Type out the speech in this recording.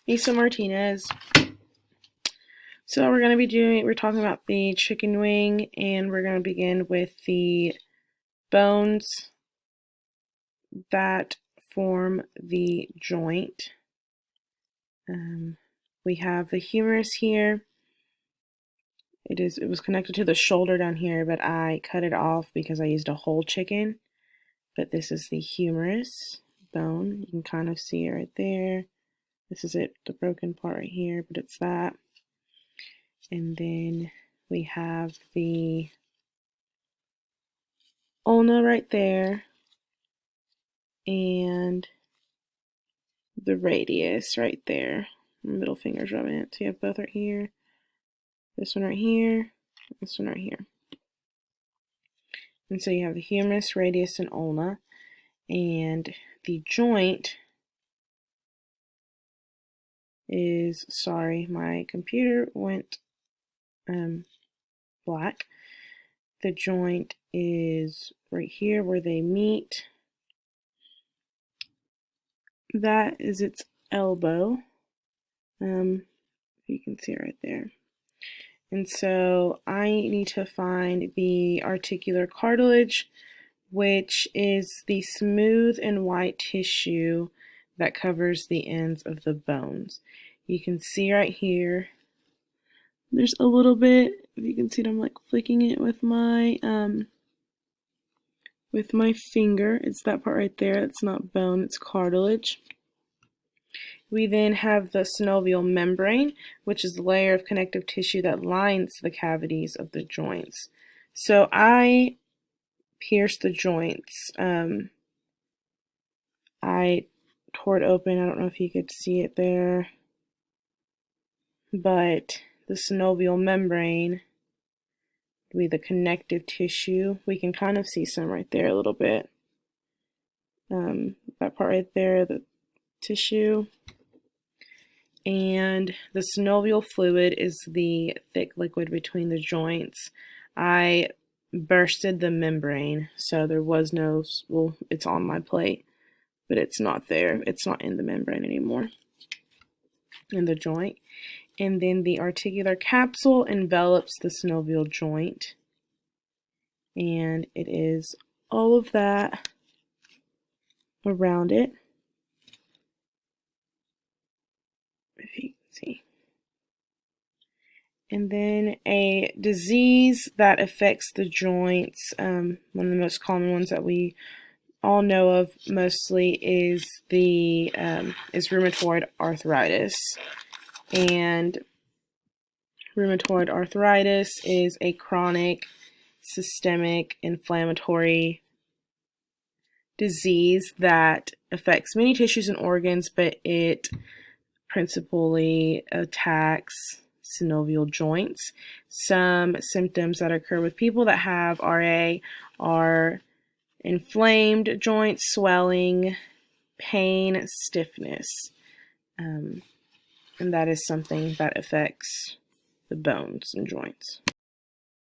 Lisa Martinez. So we're talking about the chicken wing, and we're going to begin with the bones that form the joint. We have the humerus here. It was connected to the shoulder down here, but I cut it off because I used a whole chicken. But this is the humerus bone. You can kind of see it right there. This is it, the broken part right here, but it's that. And then we have the ulna right there, and the radius right there. Middle finger's rubbing it. So you have both right here, this one right here, this one right here. And so you have the humerus, radius, and ulna. And the joint is, sorry, my computer went black. The joint is right here where they meet. That is its elbow. You can see it right there. And so I need to find the articular cartilage, which is the smooth and white tissue that covers the ends of the bones. You can see right here, there's a little bit, if you can see it, I'm like flicking it with my finger. It's that part right there. It's not bone, it's cartilage. We then have the synovial membrane, which is the layer of connective tissue that lines the cavities of the joints. So I pierced the joints. I tore it open. I don't know if you could see it there, but the synovial membrane would be the connective tissue. We can kind of see some right there a little bit. That part right there, the tissue. And the synovial fluid is the thick liquid between the joints. I bursted the membrane, so there was no, well, it's on my plate, but it's not there. It's not in the membrane anymore, in the joint. And then the articular capsule envelops the synovial joint, and it is all of that around it, if you can see. And then a disease that affects the joints, one of the most common ones that we all know of mostly is rheumatoid arthritis. And rheumatoid arthritis is a chronic systemic inflammatory disease that affects many tissues and organs, but it principally attacks synovial joints. Some symptoms that occur with people that have RA are inflamed joints, swelling, pain, stiffness. And that is something that affects the bones and joints.